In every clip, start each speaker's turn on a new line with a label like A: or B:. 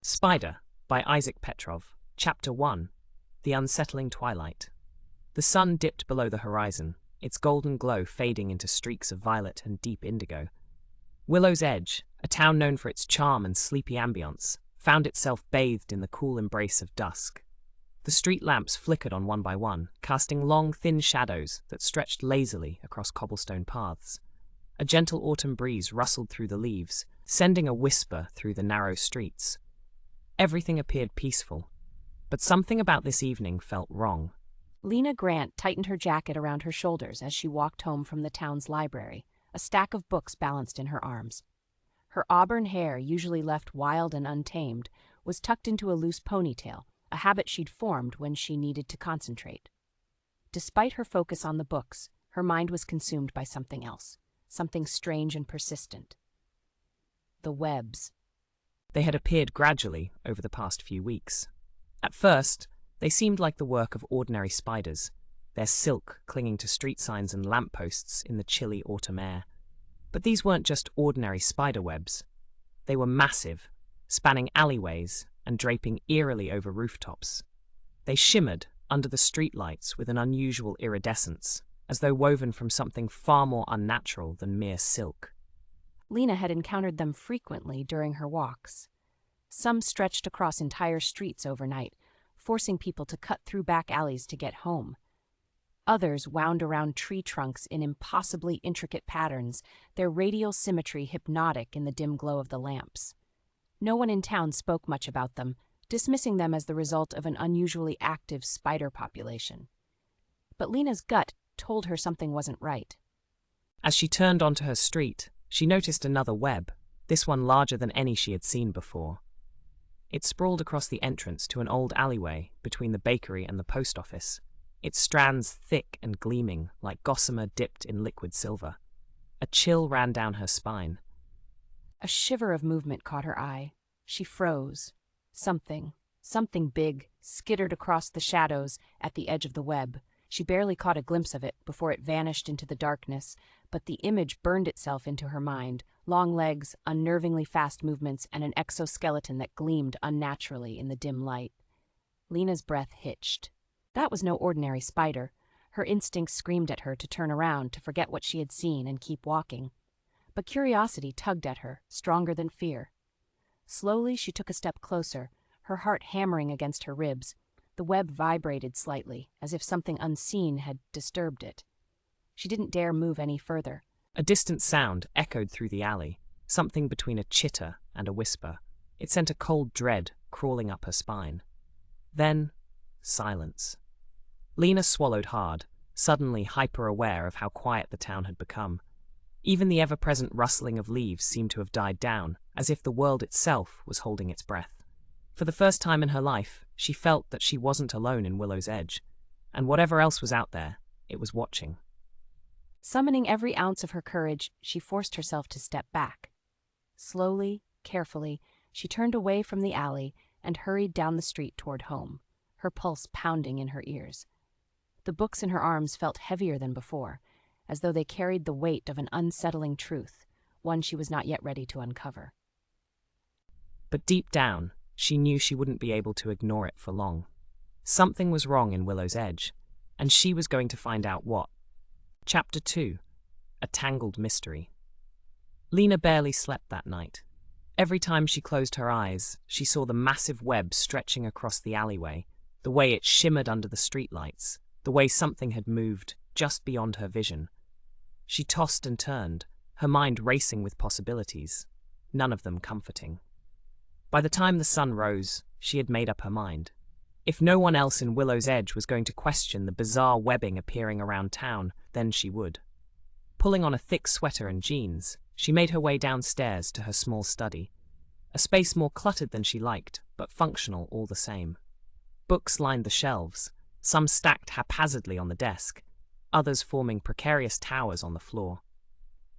A: Spider by Isaac Petrov, Chapter 1, The Unsettling Twilight. The sun dipped below the horizon, its golden glow fading into streaks of violet and deep indigo. Willows Edge, a town known for its charm and sleepy ambience, found itself bathed in the cool embrace of dusk. The street lamps flickered on one by one, casting long, thin shadows that stretched lazily across cobblestone paths. A gentle autumn breeze rustled through the leaves, sending a whisper through the narrow streets. Everything appeared peaceful, but something about this evening felt wrong.
B: Lena Grant tightened her jacket around her shoulders as she walked home from the town's library, a stack of books balanced in her arms. Her auburn hair, usually left wild and untamed, was tucked into a loose ponytail, a habit she'd formed when she needed to concentrate. Despite her focus on the books, her mind was consumed by something else, something strange and persistent. The webs.
A: They had appeared gradually over the past few weeks. At first, they seemed like the work of ordinary spiders, their silk clinging to street signs and lampposts in the chilly autumn air. But these weren't just ordinary spider webs. They were massive, spanning alleyways and draping eerily over rooftops. They shimmered under the streetlights with an unusual iridescence, as though woven from something far more unnatural than mere silk.
B: Lena had encountered them frequently during her walks. Some stretched across entire streets overnight, forcing people to cut through back alleys to get home. Others wound around tree trunks in impossibly intricate patterns, their radial symmetry hypnotic in the dim glow of the lamps. No one in town spoke much about them, dismissing them as the result of an unusually active spider population. But Lena's gut told her something wasn't right.
A: As she turned onto her street, she noticed another web, this one larger than any she had seen before. It sprawled across the entrance to an old alleyway between the bakery and the post office, its strands thick and gleaming like gossamer dipped in liquid silver. A chill ran down her spine.
B: A shiver of movement caught her eye. She froze. Something big, skittered across the shadows at the edge of the web. She barely caught a glimpse of it before it vanished into the darkness, but the image burned itself into her mind, long legs, unnervingly fast movements, and an exoskeleton that gleamed unnaturally in the dim light. Lena's breath hitched. That was no ordinary spider. Her instincts screamed at her to turn around, to forget what she had seen and keep walking. But curiosity tugged at her, stronger than fear. Slowly she took a step closer, her heart hammering against her ribs. The web vibrated slightly, as if something unseen had disturbed it. She didn't dare move any further.
A: A distant sound echoed through the alley, something between a chitter and a whisper. It sent a cold dread crawling up her spine. Then, silence. Lena swallowed hard, suddenly hyper-aware of how quiet the town had become. Even the ever-present rustling of leaves seemed to have died down, as if the world itself was holding its breath. For the first time in her life, she felt that she wasn't alone in Willow's Edge, and whatever else was out there, it was watching.
B: Summoning every ounce of her courage, she forced herself to step back. Slowly, carefully, she turned away from the alley and hurried down the street toward home, her pulse pounding in her ears. The books in her arms felt heavier than before, as though they carried the weight of an unsettling truth, one she was not yet ready to uncover.
A: But deep down, she knew she wouldn't be able to ignore it for long. Something was wrong in Willow's Edge, and she was going to find out what. Chapter 2, A Tangled Mystery. Lena barely slept that night. Every time she closed her eyes, she saw the massive web stretching across the alleyway, the way it shimmered under the streetlights, the way something had moved just beyond her vision. She tossed and turned, her mind racing with possibilities, none of them comforting. By the time the sun rose, she had made up her mind. If no one else in Willow's Edge was going to question the bizarre webbing appearing around town, then she would. Pulling on a thick sweater and jeans, she made her way downstairs to her small study, a space more cluttered than she liked, but functional all the same. Books lined the shelves, some stacked haphazardly on the desk, others forming precarious towers on the floor.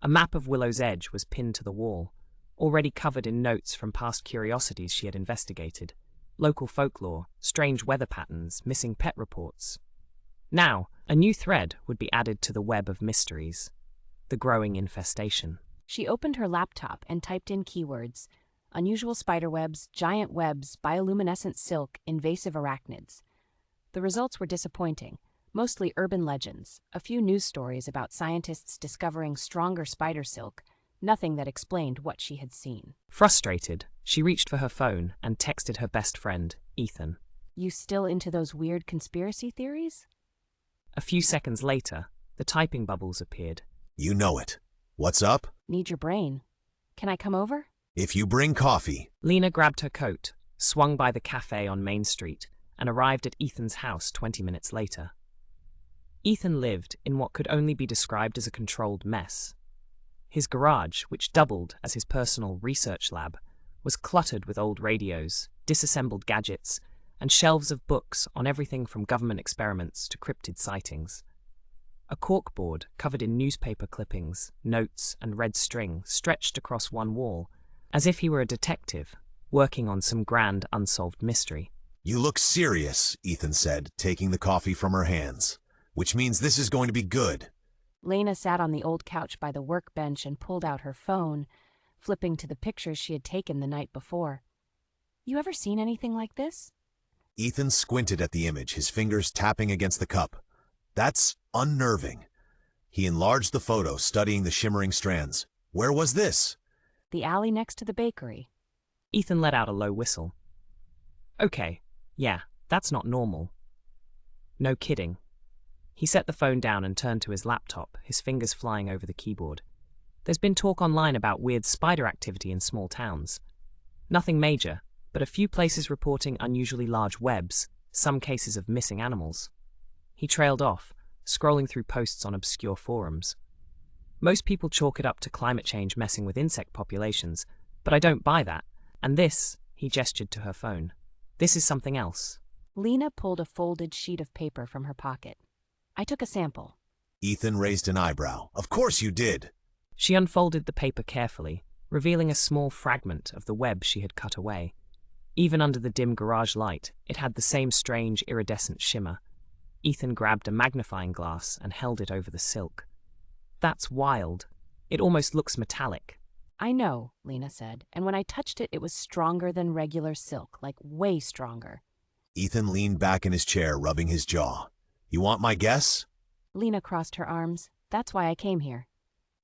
A: A map of Willow's Edge was pinned to the wall, already covered in notes from past curiosities she had investigated, local folklore, strange weather patterns, missing pet reports. Now, a new thread would be added to the web of mysteries, the growing infestation.
B: She opened her laptop and typed in keywords: Unusual spiderwebs, giant webs, bioluminescent silk, invasive arachnids. The results were disappointing, mostly urban legends, a few news stories about scientists discovering stronger spider silk, nothing that explained what she had seen.
A: Frustrated, she reached for her phone and texted her best friend, Ethan.
B: You still into those weird conspiracy theories?
A: A few seconds later, the typing bubbles appeared.
C: You know it. What's up?
B: Need your brain. Can I come over?
C: If you bring coffee.
A: Lena grabbed her coat, swung by the cafe on Main Street, and arrived at Ethan's house 20 minutes later. Ethan lived in what could only be described as a controlled mess. His garage, which doubled as his personal research lab, was cluttered with old radios, disassembled gadgets, and shelves of books on everything from government experiments to cryptid sightings. A corkboard covered in newspaper clippings, notes, and red string stretched across one wall, as if he were a detective working on some grand unsolved mystery.
C: You look serious, Ethan said, taking the coffee from her hands. Which means this is going to be good.
B: Lena sat on the old couch by the workbench and pulled out her phone, flipping to the pictures she had taken the night before. You ever seen anything like this?
C: Ethan squinted at the image, his fingers tapping against the cup. That's unnerving. He enlarged the photo, studying the shimmering strands. Where was this?
B: The alley next to the bakery.
A: Ethan let out a low whistle. Okay, yeah, that's not normal. No kidding. He set the phone down and turned to his laptop, his fingers flying over the keyboard. There's been talk online about weird spider activity in small towns. Nothing major, but a few places reporting unusually large webs, some cases of missing animals. He trailed off, scrolling through posts on obscure forums. Most people chalk it up to climate change messing with insect populations, but I don't buy that. And this, he gestured to her phone. This is something else.
B: Lena pulled a folded sheet of paper from her pocket. I took a sample.
C: Ethan raised an eyebrow. Of course you did.
A: She unfolded the paper carefully, revealing a small fragment of the web she had cut away. Even under the dim garage light, it had the same strange iridescent shimmer. Ethan grabbed a magnifying glass and held it over the silk. That's wild. It almost looks metallic.
B: I know, Lena said, and when I touched it, it was stronger than regular silk, like way stronger.
C: Ethan leaned back in his chair, rubbing his jaw. You want my guess?
B: Lena crossed her arms. That's why I came here.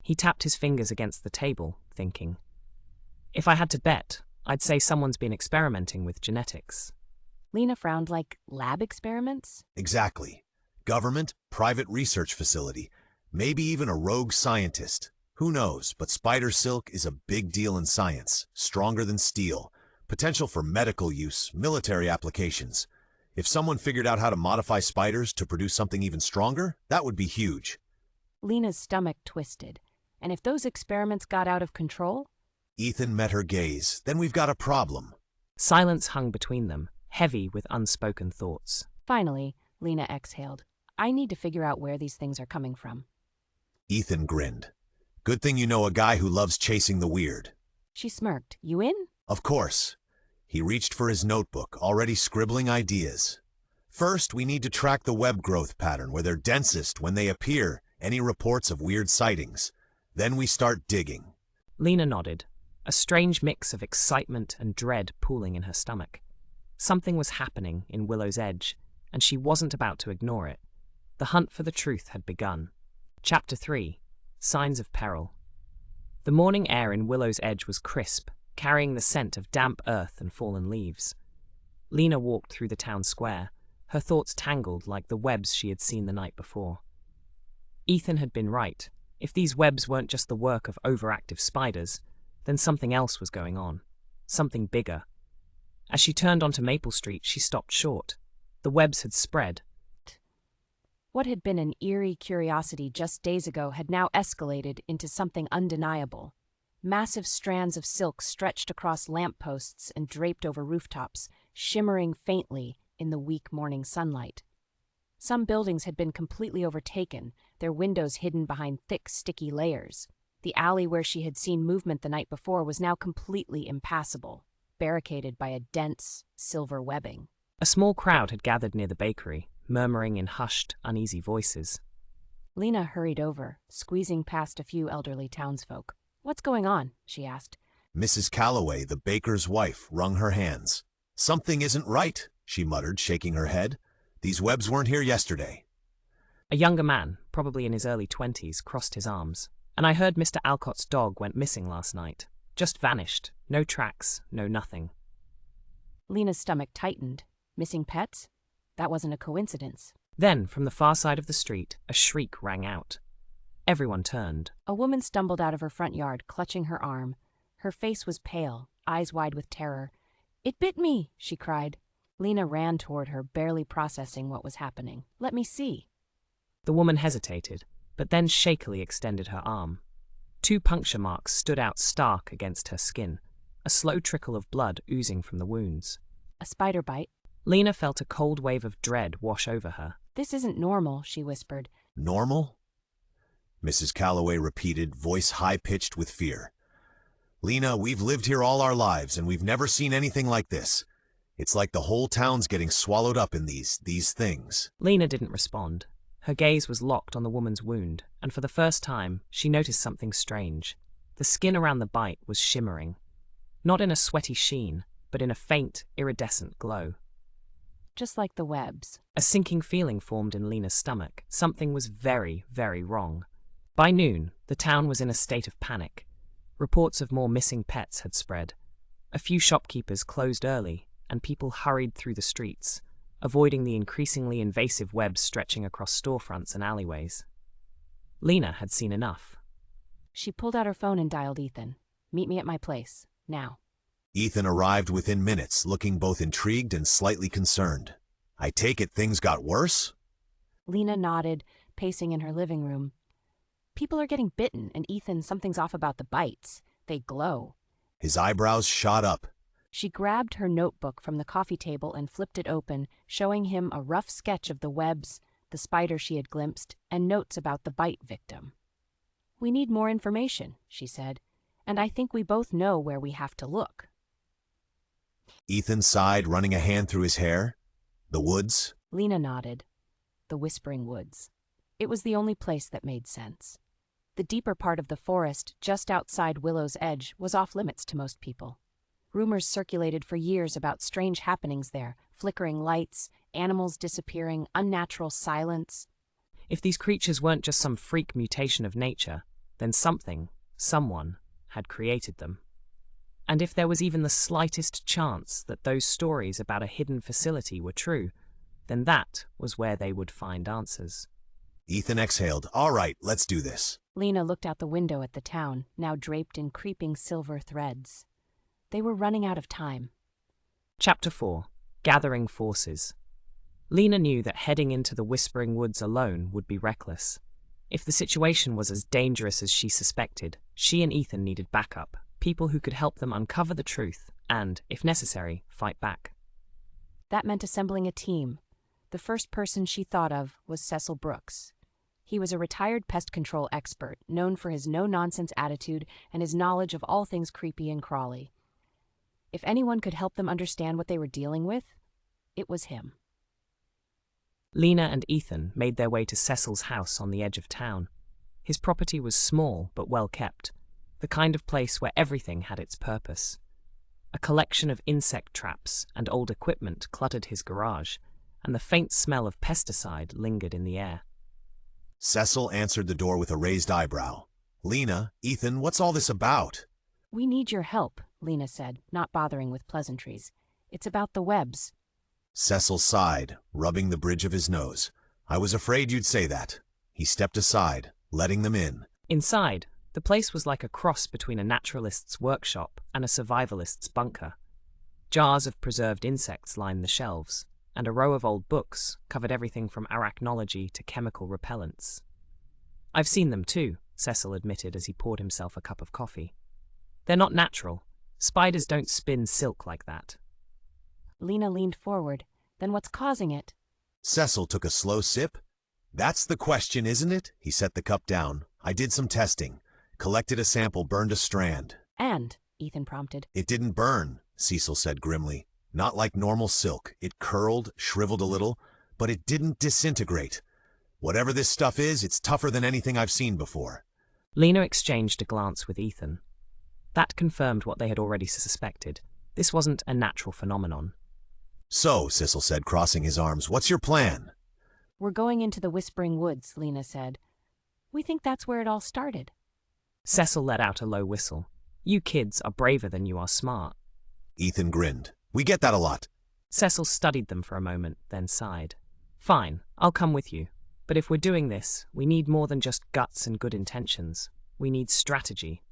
A: He tapped his fingers against the table, thinking. If I had to bet, I'd say someone's been experimenting with genetics.
B: Lena frowned. Like lab experiments?
C: Exactly. Government, private research facility, maybe even a rogue scientist. Who knows, but spider silk is a big deal in science, stronger than steel, potential for medical use, military applications. If someone figured out how to modify spiders to produce something even stronger, that would be huge.
B: Lena's stomach twisted. And if those experiments got out of control?
C: Ethan met her gaze. Then we've got a problem.
A: Silence hung between them, heavy with unspoken thoughts.
B: Finally, Lena exhaled. I need to figure out where these things are coming from.
C: Ethan grinned. Good thing you know a guy who loves chasing the weird.
B: She smirked. You in?
C: Of course. He reached for his notebook, already scribbling ideas. First, we need to track the web growth pattern where they're densest when they appear, any reports of weird sightings. Then we start digging.
A: Lena nodded, a strange mix of excitement and dread pooling in her stomach. Something was happening in Willows Edge, and she wasn't about to ignore it. The hunt for the truth had begun. Chapter 3. Signs of Peril. The morning air in Willows Edge was crisp, carrying the scent of damp earth and fallen leaves. Lena walked through the town square, her thoughts tangled like the webs she had seen the night before. Ethan had been right. If these webs weren't just the work of overactive spiders, then something else was going on. Something bigger. As she turned onto Maple Street, she stopped short. The webs had spread.
B: What had been an eerie curiosity just days ago had now escalated into something undeniable. Massive strands of silk stretched across lampposts and draped over rooftops, shimmering faintly in the weak morning sunlight. Some buildings had been completely overtaken, their windows hidden behind thick, sticky layers. The alley where she had seen movement the night before was now completely impassable, barricaded by a dense, silver webbing.
A: A small crowd had gathered near the bakery, murmuring in hushed, uneasy voices.
B: Lena hurried over, squeezing past a few elderly townsfolk. "What's going on?" she asked.
C: Mrs. Calloway, the baker's wife, wrung her hands. "Something isn't right," she muttered, shaking her head. "These webs weren't here yesterday."
A: A younger man, probably in his early 20s, crossed his arms. "And I heard Mr. Alcott's dog went missing last night. Just vanished. No tracks, no nothing."
B: Lena's stomach tightened. Missing pets? That wasn't a coincidence.
A: Then, from the far side of the street, a shriek rang out. Everyone turned.
B: A woman stumbled out of her front yard, clutching her arm. Her face was pale, eyes wide with terror. "It bit me!" she cried. Lena ran toward her, barely processing what was happening. "Let me see."
A: The woman hesitated, but then shakily extended her arm. 2 puncture marks stood out stark against her skin, a slow trickle of blood oozing from the wounds.
B: "A spider bite."
A: Lena felt a cold wave of dread wash over her.
B: "This isn't normal," she whispered.
C: "Normal?" Mrs. Calloway repeated, voice high-pitched with fear. "Lena, we've lived here all our lives, and we've never seen anything like this. It's like the whole town's getting swallowed up in these things."
A: Lena didn't respond. Her gaze was locked on the woman's wound, and for the first time, she noticed something strange. The skin around the bite was shimmering. Not in a sweaty sheen, but in a faint, iridescent glow.
B: Just like the webs.
A: A sinking feeling formed in Lena's stomach. Something was very, very wrong. By noon, the town was in a state of panic. Reports of more missing pets had spread. A few shopkeepers closed early, and people hurried through the streets, avoiding the increasingly invasive webs stretching across storefronts and alleyways. Lena had seen enough.
B: She pulled out her phone and dialed Ethan. "Meet me at my place, now."
C: Ethan arrived within minutes, looking both intrigued and slightly concerned. "I take it things got worse?"
B: Lena nodded, pacing in her living room. "People are getting bitten, and Ethan, something's off about the bites. They glow."
C: His eyebrows shot up.
B: She grabbed her notebook from the coffee table and flipped it open, showing him a rough sketch of the webs, the spider she had glimpsed, and notes about the bite victim. "We need more information," she said, "and I think we both know where we have to look."
C: Ethan sighed, running a hand through his hair. "The woods?"
B: Lena nodded. The Whispering Woods. It was the only place that made sense. The deeper part of the forest, just outside Willows Edge, was off limits to most people. Rumors circulated for years about strange happenings there, flickering lights, animals disappearing, unnatural silence.
A: If these creatures weren't just some freak mutation of nature, then someone, had created them. And if there was even the slightest chance that those stories about a hidden facility were true, then that was where they would find answers.
C: Ethan exhaled. "All right, let's do this."
B: Lena looked out the window at the town, now draped in creeping silver threads. They were running out of time.
A: Chapter 4. Gathering Forces. Lena knew that heading into the Whispering Woods alone would be reckless. If the situation was as dangerous as she suspected, she and Ethan needed backup, people who could help them uncover the truth and, if necessary, fight back.
B: That meant assembling a team. The first person she thought of was Cecil Brooks. He was a retired pest control expert, known for his no-nonsense attitude and his knowledge of all things creepy and crawly. If anyone could help them understand what they were dealing with, it was him.
A: Lena and Ethan made their way to Cecil's house on the edge of town. His property was small but well kept, the kind of place where everything had its purpose. A collection of insect traps and old equipment cluttered his garage, and the faint smell of pesticide lingered in the air.
C: Cecil answered the door with a raised eyebrow. "Lena, Ethan, what's all this about?"
B: "We need your help," Lena said, not bothering with pleasantries. "It's about the webs."
C: Cecil sighed, rubbing the bridge of his nose. "I was afraid you'd say that." He stepped aside, letting them in.
A: Inside, the place was like a cross between a naturalist's workshop and a survivalist's bunker. Jars of preserved insects lined the shelves, and a row of old books covered everything from arachnology to chemical repellents. "I've seen them too," Cecil admitted as he poured himself a cup of coffee. "They're not natural. Spiders don't spin silk like that."
B: Lena leaned forward. "Then what's causing it?"
C: Cecil took a slow sip. "That's the question, isn't it?" He set the cup down. "I did some testing. Collected a sample, burned a strand."
B: "And?" Ethan prompted.
C: "It didn't burn," Cecil said grimly. "Not like normal silk. It curled, shriveled a little, but it didn't disintegrate. Whatever this stuff is, it's tougher than anything I've seen before."
A: Lena exchanged a glance with Ethan. That confirmed what they had already suspected. This wasn't a natural phenomenon.
C: So, Cecil said, crossing his arms, what's your plan?
B: We're going into the Whispering Woods, Lena said. We think that's where it all started.
A: Cecil let out a low whistle. You kids are braver than you are smart.
C: Ethan grinned. We get that a lot.
A: Cecil studied them for a moment, then sighed. Fine, I'll come with you. But if we're doing this, we need more than just guts and good intentions. We need strategy.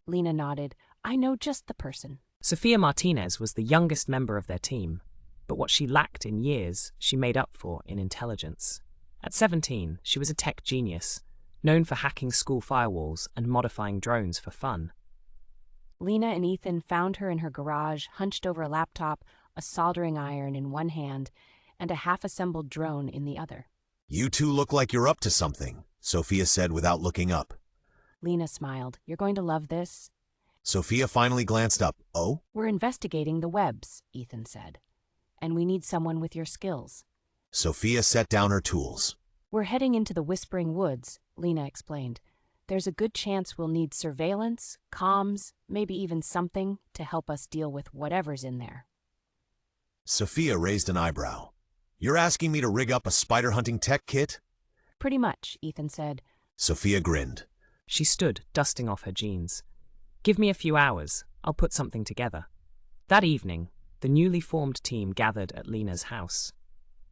B: Lena nodded. I know just the person.
A: Sofia Martinez was the youngest member of their team, but what she lacked in years, she made up for in intelligence. At 17, she was a tech genius, known for hacking school firewalls and modifying drones for fun.
B: Lena and Ethan found her in her garage, hunched over a laptop, a soldering iron in one hand, and a half-assembled drone in the other.
C: You two look like you're up to something, Sofia said without looking up.
B: Lena smiled. You're going to love this.
C: Sofia finally glanced up. Oh?
B: We're investigating the webs, Ethan said. And we need someone with your skills.
C: Sofia set down her tools.
B: We're heading into the Whispering Woods, Lena explained. There's a good chance we'll need surveillance, comms, maybe even something to help us deal with whatever's in there.
C: Sofia raised an eyebrow. You're asking me to rig up a spider-hunting tech kit?
B: Pretty much, Ethan said.
C: Sofia grinned.
A: She stood, dusting off her jeans. Give me a few hours. I'll put something together. That evening, the newly formed team gathered at Lena's house.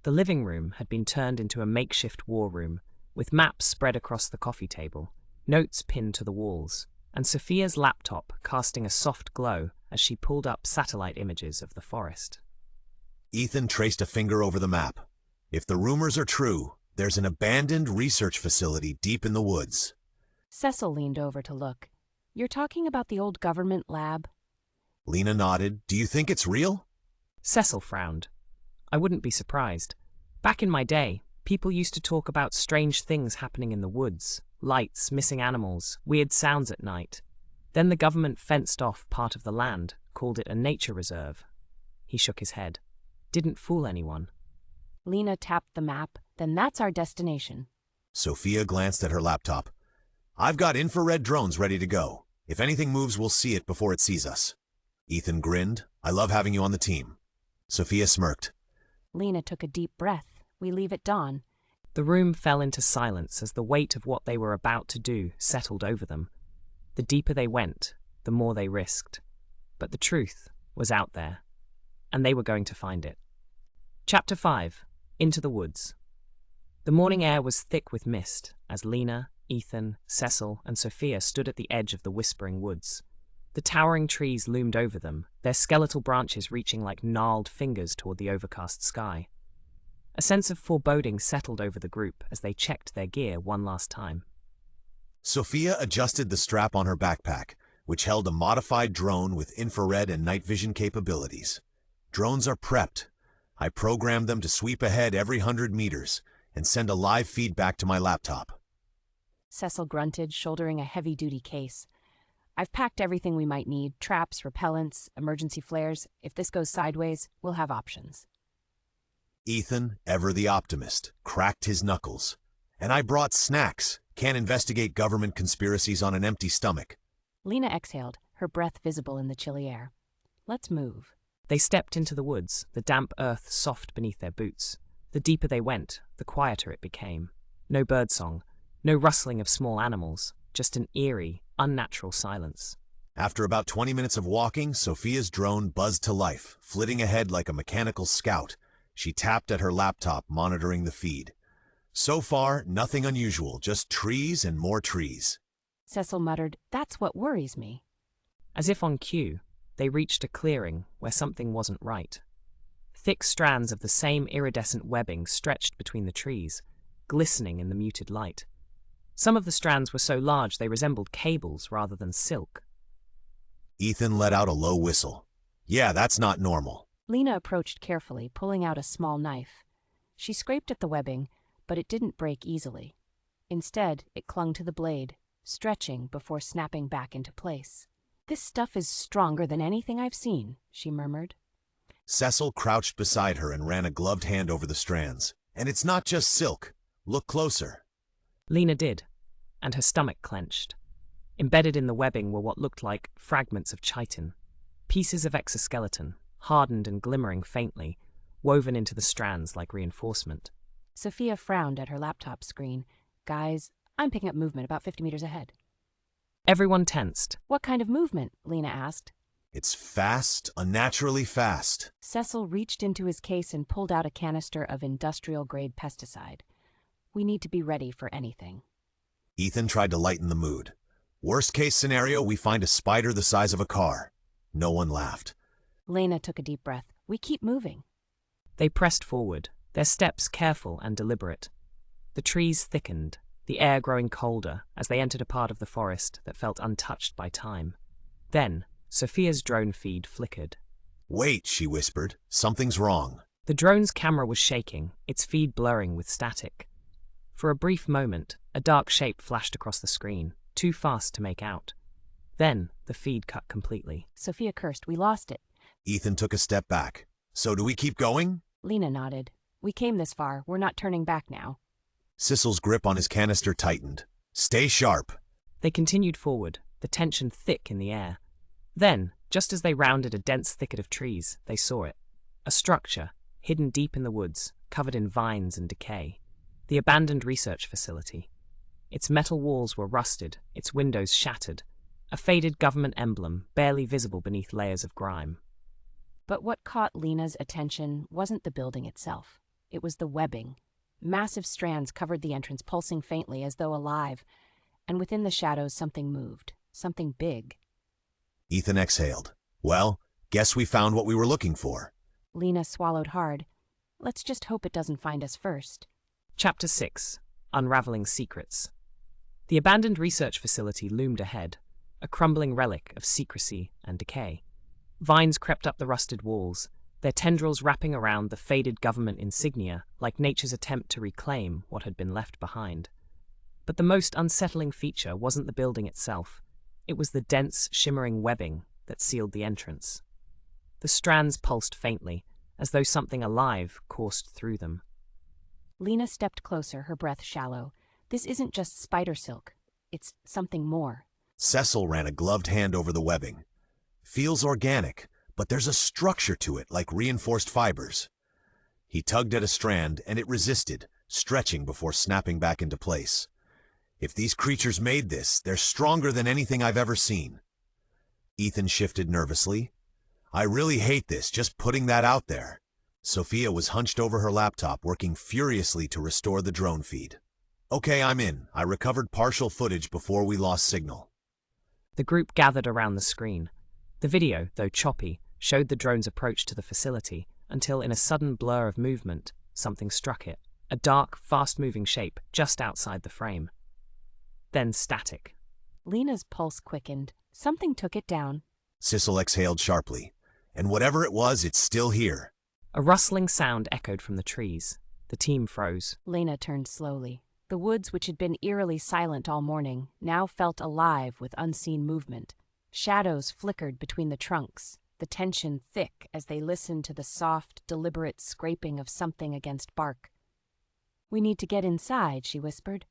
A: The living room had been turned into a makeshift war room, with maps spread across the coffee table, notes pinned to the walls, and Sofia's laptop casting a soft glow as she pulled up satellite images of the forest.
C: Ethan traced a finger over the map. If the rumors are true, there's an abandoned research facility deep in the woods.
B: Cecil leaned over to look. You're talking about the old government lab?
C: Lena nodded. Do you think it's real?
A: Cecil frowned. I wouldn't be surprised. Back in my day, people used to talk about strange things happening in the woods. Lights, missing animals, weird sounds at night. Then the government fenced off part of the land, called it a nature reserve. He shook his head. Didn't fool anyone.
B: Lena tapped the map. Then that's our destination.
C: Sofia glanced at her laptop. I've got infrared drones ready to go. If anything moves, we'll see it before it sees us. Ethan grinned. I love having you on the team. Sofia smirked.
B: Lena took a deep breath. We leave at dawn.
A: The room fell into silence as the weight of what they were about to do settled over them. The deeper they went, the more they risked. But the truth was out there, and they were going to find it. Chapter 5. Into the Woods. The morning air was thick with mist as Lena, Ethan, Cecil, and Sofia stood at the edge of the Whispering Woods. The towering trees loomed over them, their skeletal branches reaching like gnarled fingers toward the overcast sky. A sense of foreboding settled over the group as they checked their gear one last time.
C: Sofia adjusted the strap on her backpack, which held a modified drone with infrared and night vision capabilities. Drones are prepped. I programmed them to sweep ahead every 100 meters and send a live feedback to my laptop.
B: Cecil grunted, shouldering a heavy-duty case. I've packed everything we might need, traps, repellents, emergency flares. If this goes sideways, we'll have options.
C: Ethan, ever the optimist, cracked his knuckles. And I brought snacks. Can't investigate government conspiracies on an empty stomach.
B: Lena exhaled, her breath visible in the chilly air. Let's move.
A: They stepped into the woods, the damp earth soft beneath their boots. The deeper they went, the quieter it became. No birdsong, no rustling of small animals, just an eerie, unnatural silence.
C: After about 20 minutes of walking, Sofia's drone buzzed to life, flitting ahead like a mechanical scout. She tapped at her laptop, monitoring the feed. So far, nothing unusual, just trees and more trees.
B: Cecil muttered, That's what worries me.
A: As if on cue, they reached a clearing where something wasn't right. Thick strands of the same iridescent webbing stretched between the trees, glistening in the muted light. Some of the strands were so large they resembled cables rather than silk.
C: Ethan let out a low whistle. Yeah, that's not normal.
B: Lena approached carefully, pulling out a small knife. She scraped at the webbing, but it didn't break easily. Instead, it clung to the blade, stretching before snapping back into place. This stuff is stronger than anything I've seen, she murmured.
C: Cecil crouched beside her and ran a gloved hand over the strands. And it's not just silk. Look closer.
A: Lena did, and her stomach clenched. Embedded in the webbing were what looked like fragments of chitin, pieces of exoskeleton, hardened and glimmering faintly, woven into the strands like reinforcement.
B: Sofia frowned at her laptop screen. Guys, I'm picking up movement about 50 meters ahead.
A: Everyone tensed.
B: What kind of movement? Lena asked.
C: It's fast, unnaturally fast.
B: Cecil reached into his case and pulled out a canister of industrial-grade pesticide. We need to be ready for anything.
C: Ethan tried to lighten the mood. Worst case scenario, we find a spider the size of a car. No one laughed.
B: Lena took a deep breath. We keep moving.
A: They pressed forward, their steps careful and deliberate. The trees thickened, the air growing colder as they entered a part of the forest that felt untouched by time. Then, Sofia's drone feed flickered.
C: Wait, she whispered. Something's wrong.
A: The drone's camera was shaking, its feed blurring with static. For a brief moment, a dark shape flashed across the screen, too fast to make out. Then, the feed cut completely.
B: Sofia cursed. We lost it.
C: Ethan took a step back. So do we keep going?
B: Lena nodded. We came this far. We're not turning back now.
C: Cecil's grip on his canister tightened. Stay sharp.
A: They continued forward, the tension thick in the air. Then, just as they rounded a dense thicket of trees, they saw it. A structure, hidden deep in the woods, covered in vines and decay. The abandoned research facility. Its metal walls were rusted, its windows shattered. A faded government emblem, barely visible beneath layers of grime.
B: But what caught Lena's attention wasn't the building itself. It was the webbing. Massive strands covered the entrance, pulsing faintly as though alive. And within the shadows, something moved. Something big.
C: Ethan exhaled. Well, guess we found what we were looking for.
B: Lena swallowed hard. Let's just hope it doesn't find us first.
A: Chapter 6. Unraveling Secrets. The abandoned research facility loomed ahead, a crumbling relic of secrecy and decay. Vines crept up the rusted walls, their tendrils wrapping around the faded government insignia like nature's attempt to reclaim what had been left behind. But the most unsettling feature wasn't the building itself. It was the dense, shimmering webbing that sealed the entrance. The strands pulsed faintly, as though something alive coursed through them.
B: Lena stepped closer, her breath shallow. This isn't just spider silk. It's something more.
C: Cecil ran a gloved hand over the webbing. Feels organic, but there's a structure to it like reinforced fibers. He tugged at a strand, and it resisted, stretching before snapping back into place. If these creatures made this, they're stronger than anything I've ever seen. Ethan shifted nervously. I really hate this, just putting that out there. Sofia was hunched over her laptop, working furiously to restore the drone feed. Okay, I'm in. I recovered partial footage before we lost signal.
A: The group gathered around the screen. The video, though choppy, showed the drone's approach to the facility until, in a sudden blur of movement, something struck it. A dark, fast-moving shape just outside the frame. Then static.
B: Lena's pulse quickened. Something took it down.
C: Cecil exhaled sharply. And whatever it was, it's still here.
A: A rustling sound echoed from the trees. The team froze.
B: Lena turned slowly. The woods, which had been eerily silent all morning, now felt alive with unseen movement. Shadows flickered between the trunks, the tension thick as they listened to the soft, deliberate scraping of something against bark. We need to get inside, she whispered.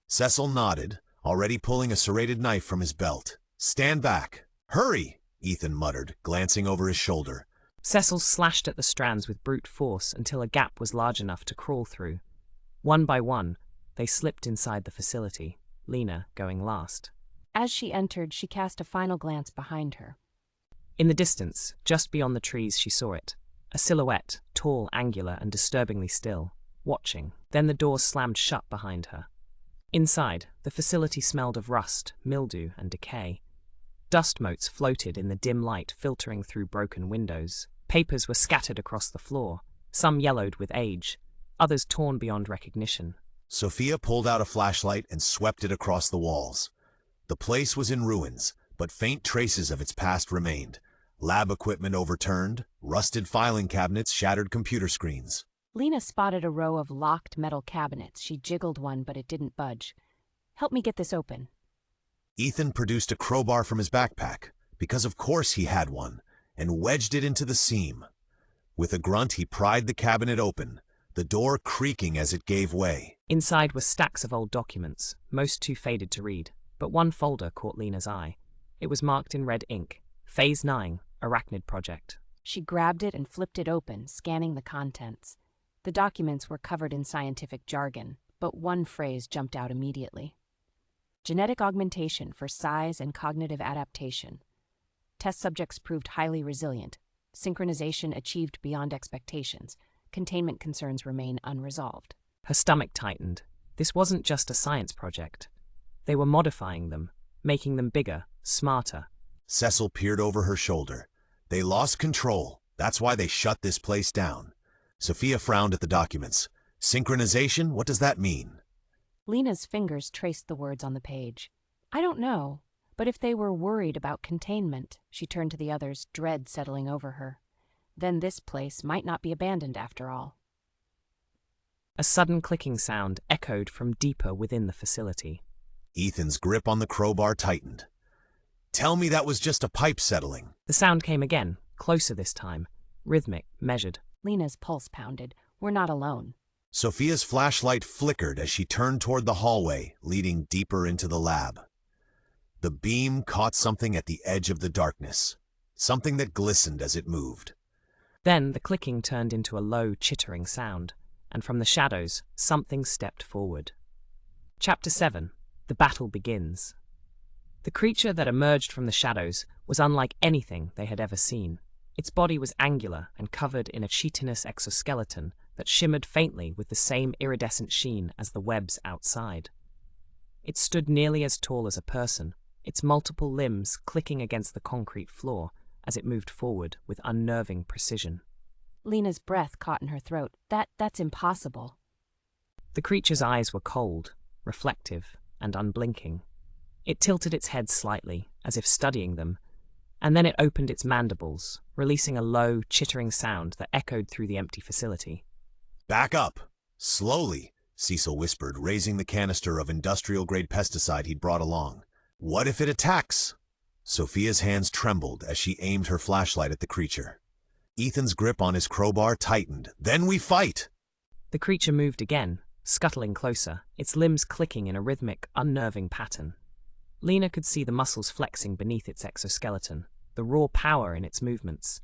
C: Cecil nodded, already pulling a serrated knife from his belt. Stand back. Hurry, Ethan muttered, glancing over his shoulder.
A: Cecil slashed at the strands with brute force until a gap was large enough to crawl through. One by one, they slipped inside the facility, Lena going last.
B: As she entered, she cast a final glance behind her.
A: In the distance, just beyond the trees, she saw it. A silhouette, tall, angular, and disturbingly still, watching. Then the door slammed shut behind her. Inside, the facility smelled of rust, mildew, and decay. Dust motes floated in the dim light filtering through broken windows. Papers were scattered across the floor, some yellowed with age, others torn beyond recognition.
C: Sofia pulled out a flashlight and swept it across the walls. The place was in ruins, but faint traces of its past remained. Lab equipment overturned, rusted filing cabinets, shattered computer screens.
B: Lena spotted a row of locked metal cabinets. She jiggled one, but it didn't budge. Help me get this open.
C: Ethan produced a crowbar from his backpack, because of course he had one, and wedged it into the seam. With a grunt, he pried the cabinet open, the door creaking as it gave way.
A: Inside were stacks of old documents, most too faded to read. But one folder caught Lena's eye. It was marked in red ink, Phase 9, Arachnid Project.
B: She grabbed it and flipped it open, scanning the contents. The documents were covered in scientific jargon, but one phrase jumped out immediately. Genetic augmentation for size and cognitive adaptation. Test subjects proved highly resilient. Synchronization achieved beyond expectations. Containment concerns remain unresolved.
A: Her stomach tightened. This wasn't just a science project. They were modifying them, making them bigger, smarter.
C: Cecil peered over her shoulder. They lost control. That's why they shut this place down. Sofia frowned at the documents. Synchronization? What does that mean?
B: Lena's fingers traced the words on the page. I don't know, but if they were worried about containment, she turned to the others, dread settling over her. Then this place might not be abandoned after all.
A: A sudden clicking sound echoed from deeper within the facility.
C: Ethan's grip on the crowbar tightened. Tell me that was just a pipe settling.
A: The sound came again, closer this time, rhythmic, measured.
B: Lena's pulse pounded. We're not alone.
C: Sofia's flashlight flickered as she turned toward the hallway, leading deeper into the lab. The beam caught something at the edge of the darkness, something that glistened as it moved.
A: Then the clicking turned into a low, chittering sound, and from the shadows, something stepped forward. Chapter 7. The Battle Begins. The creature that emerged from the shadows was unlike anything they had ever seen. Its body was angular and covered in a chitinous exoskeleton that shimmered faintly with the same iridescent sheen as the webs outside. It stood nearly as tall as a person, its multiple limbs clicking against the concrete floor as it moved forward with unnerving precision.
B: Lena's breath caught in her throat. That's impossible.
A: The creature's eyes were cold, reflective, and unblinking. It tilted its head slightly, as if studying them, and then it opened its mandibles, releasing a low, chittering sound that echoed through the empty facility.
C: Back up! Slowly, Cecil whispered, raising the canister of industrial-grade pesticide he'd brought along. What if it attacks? Sofia's hands trembled as she aimed her flashlight at the creature. Ethan's grip on his crowbar tightened. Then we fight!
A: The creature moved again, scuttling closer, its limbs clicking in a rhythmic, unnerving pattern. Lena could see the muscles flexing beneath its exoskeleton, the raw power in its movements.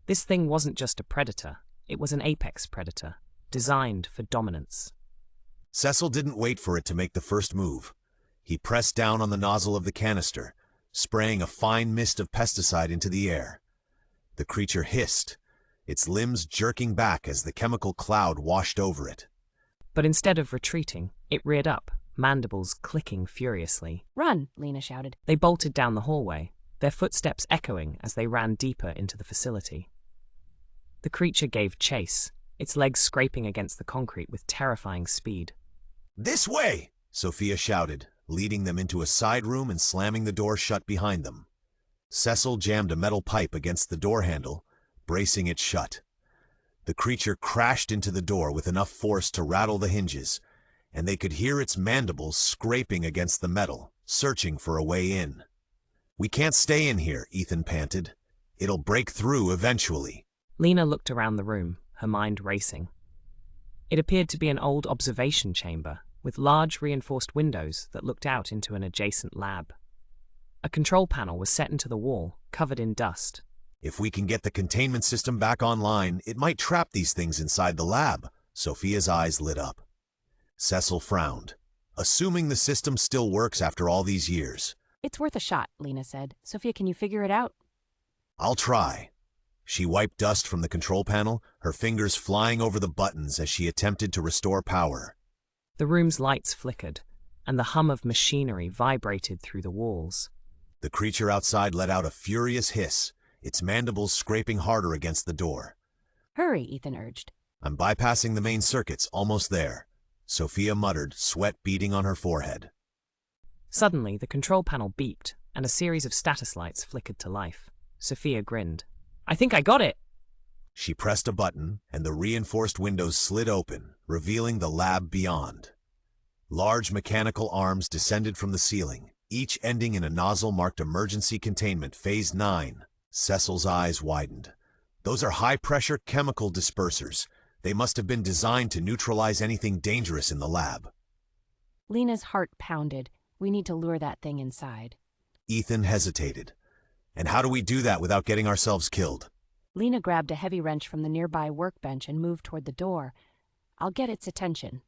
A: This thing wasn't just a predator, it was an apex predator, designed for dominance.
C: Cecil didn't wait for it to make the first move. He pressed down on the nozzle of the canister, spraying a fine mist of pesticide into the air. The creature hissed, its limbs jerking back as the chemical cloud washed over it.
A: But instead of retreating, it reared up, mandibles clicking furiously.
B: Run, Lena shouted.
A: They bolted down the hallway, their footsteps echoing as they ran deeper into the facility. The creature gave chase, its legs scraping against the concrete with terrifying speed.
C: This way! Sofia shouted, leading them into a side room and slamming the door shut behind them. Cecil jammed a metal pipe against the door handle, bracing it shut. The creature crashed into the door with enough force to rattle the hinges, and they could hear its mandibles scraping against the metal, searching for a way in. We can't stay in here, Ethan panted. It'll break through eventually.
A: Lena looked around the room, her mind racing. It appeared to be an old observation chamber, with large reinforced windows that looked out into an adjacent lab. A control panel was set into the wall, covered in dust.
C: If we can get the containment system back online, it might trap these things inside the lab. Sofia's eyes lit up. Cecil frowned. Assuming the system still works after all these years.
B: It's worth a shot, Lena said. Sofia, can you figure it out?
C: I'll try. She wiped dust from the control panel, her fingers flying over the buttons as she attempted to restore power.
A: The room's lights flickered, and the hum of machinery vibrated through the walls.
C: The creature outside let out a furious hiss, its mandibles scraping harder against the door.
B: Hurry, Ethan urged.
C: I'm bypassing the main circuits, almost there. Sofia muttered, sweat beading on her forehead.
A: Suddenly, the control panel beeped, and a series of status lights flickered to life. Sofia grinned. I think I got it!
C: She pressed a button, and the reinforced windows slid open, revealing the lab beyond. Large mechanical arms descended from the ceiling, each ending in a nozzle marked Emergency Containment Phase 9. Cecil's eyes widened. Those are high-pressure chemical dispersers. They must have been designed to neutralize anything dangerous in the lab.
B: Lena's heart pounded. We need to lure that thing inside.
C: Ethan hesitated. And how do we do that without getting ourselves killed?
B: Lena grabbed a heavy wrench from the nearby workbench and moved toward the door. I'll get its attention.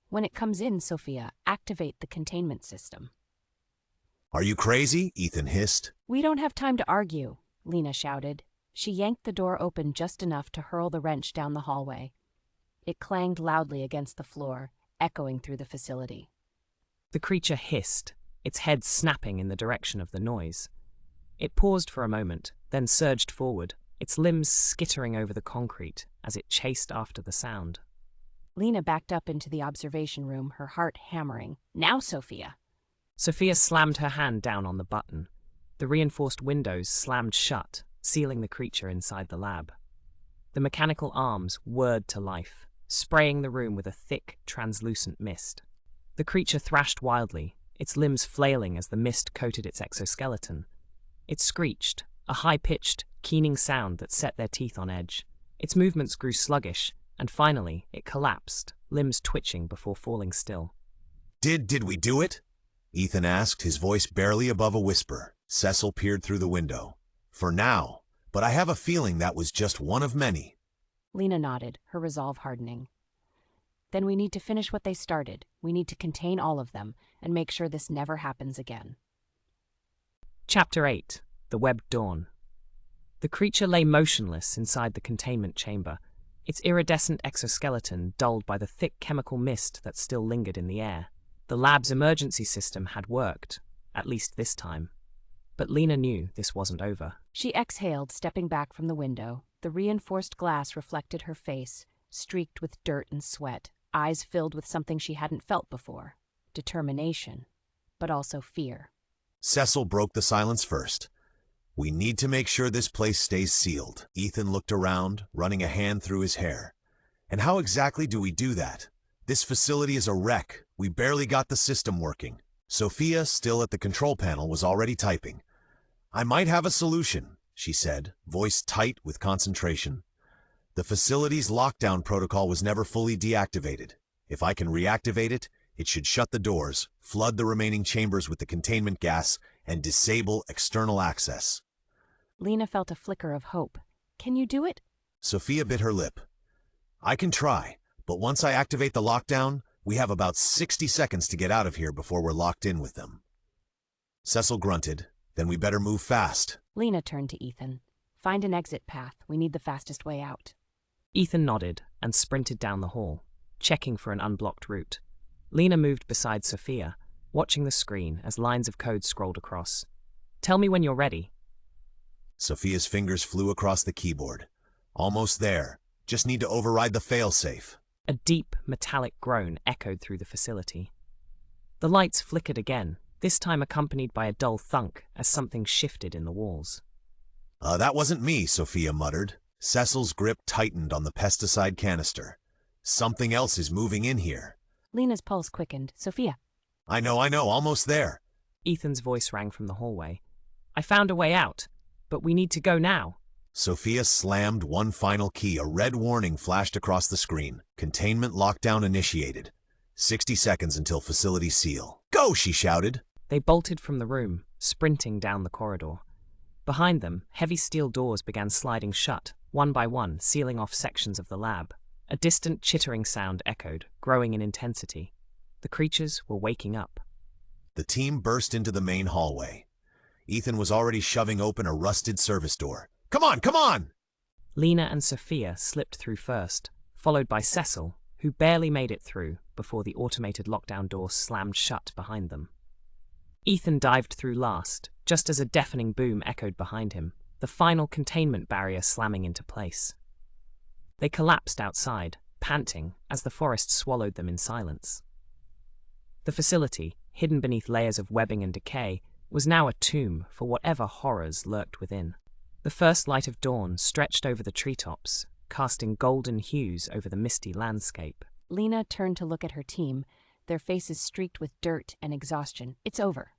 B: When it comes in, Sofia, activate the containment system.
C: Are you crazy? Ethan hissed.
B: We don't have time to argue, Lena shouted. She yanked the door open just enough to hurl the wrench down the hallway. It clanged loudly against the floor, echoing through the facility.
A: The creature hissed, its head snapping in the direction of the noise. It paused for a moment, then surged forward, its limbs skittering over the concrete as it chased after the sound.
B: Lena backed up into the observation room, her heart hammering. Now, Sofia!
A: Sofia slammed her hand down on the button. The reinforced windows slammed shut, sealing the creature inside the lab. The mechanical arms whirred to life, spraying the room with a thick, translucent mist. The creature thrashed wildly, its limbs flailing as the mist coated its exoskeleton. It screeched, a high-pitched, keening sound that set their teeth on edge. Its movements grew sluggish, and finally it collapsed, limbs twitching before falling still.
C: Did we do it? Ethan asked, his voice barely above a whisper. Cecil peered through the window. For now, but I have a feeling that was just one of many.
B: Lena nodded, her resolve hardening. Then we need to finish what they started. We need to contain all of them and make sure this never happens again.
A: Chapter 8. The Webbed Dawn. The creature lay motionless inside the containment chamber, its iridescent exoskeleton dulled by the thick chemical mist that still lingered in the air. The lab's emergency system had worked, at least this time. But Lena knew this wasn't over.
B: She exhaled, stepping back from the window. The reinforced glass reflected her face, streaked with dirt and sweat, eyes filled with something she hadn't felt before. Determination, but also fear.
C: Cecil broke the silence first. We need to make sure this place stays sealed. Ethan looked around, running a hand through his hair. And how exactly do we do that? This facility is a wreck. We barely got the system working. Sofia, still at the control panel, was already typing. I might have a solution, she said, voice tight with concentration. The facility's lockdown protocol was never fully deactivated. If I can reactivate it, it should shut the doors, flood the remaining chambers with the containment gas, and disable external access.
B: Lena felt a flicker of hope. Can you do it?
C: Sofia bit her lip. I can try, but once I activate the lockdown, we have about 60 seconds to get out of here before we're locked in with them. Cecil grunted. Then we better move fast.
B: Lena turned to Ethan. Find an exit path. We need the fastest way out.
A: Ethan nodded and sprinted down the hall, checking for an unblocked route. Lena moved beside Sofia, watching the screen as lines of code scrolled across. Tell me when you're ready.
C: Sofia's fingers flew across the keyboard. Almost there. Just need to override the failsafe.
A: A deep, metallic groan echoed through the facility. The lights flickered again, this time accompanied by a dull thunk as something shifted in the walls.
C: That wasn't me, Sofia muttered. Cecil's grip tightened on the pesticide canister. Something else is moving in here.
B: Lena's pulse quickened. Sofia.
C: I know, almost there.
A: Ethan's voice rang from the hallway. I found a way out, but we need to go now.
C: Sofia slammed one final key. A red warning flashed across the screen. Containment lockdown initiated. 60 seconds until facility seal. Go, she shouted.
A: They bolted from the room, sprinting down the corridor. Behind them, heavy steel doors began sliding shut, one by one, sealing off sections of the lab. A distant chittering sound echoed, growing in intensity. The creatures were waking up.
C: The team burst into the main hallway. Ethan was already shoving open a rusted service door. Come on, come on!
A: Lena and Sofia slipped through first, followed by Cecil, who barely made it through before the automated lockdown door slammed shut behind them. Ethan dived through last, just as a deafening boom echoed behind him, the final containment barrier slamming into place. They collapsed outside, panting, as the forest swallowed them in silence. The facility, hidden beneath layers of webbing and decay, was now a tomb for whatever horrors lurked within. The first light of dawn stretched over the treetops, casting golden hues over the misty landscape.
B: Lena turned to look at her team, their faces streaked with dirt and exhaustion. It's over.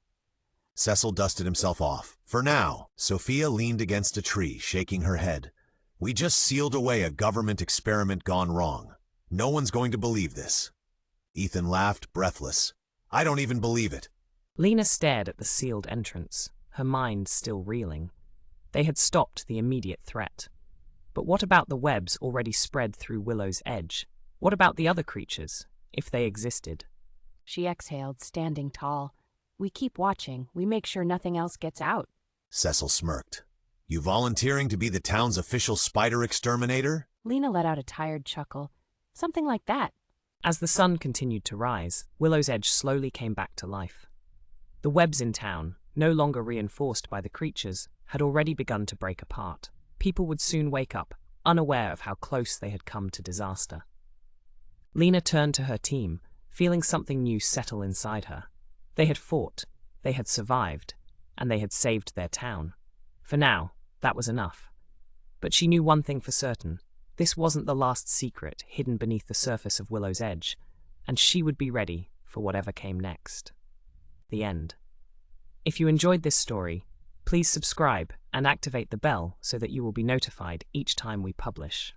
C: Cecil dusted himself off. For now, Sofia leaned against a tree, shaking her head. We just sealed away a government experiment gone wrong. No one's going to believe this. Ethan laughed, breathless. I don't even believe it.
A: Lena stared at the sealed entrance, her mind still reeling. They had stopped the immediate threat. But what about the webs already spread through Willow's Edge? What about the other creatures, if they existed?
B: She exhaled, standing tall. We keep watching. We make sure nothing else gets out.
C: Cecil smirked. You volunteering to be the town's official spider exterminator?
B: Lena let out a tired chuckle. Something like that.
A: As the sun continued to rise, Willow's Edge slowly came back to life. The webs in town, no longer reinforced by the creatures, had already begun to break apart. People would soon wake up, unaware of how close they had come to disaster. Lena turned to her team, feeling something new settle inside her. They had fought, they had survived, and they had saved their town. For now, that was enough. But she knew one thing for certain. This wasn't the last secret hidden beneath the surface of Willow's Edge, and she would be ready for whatever came next. The end. If you enjoyed this story, please subscribe and activate the bell so that you will be notified each time we publish.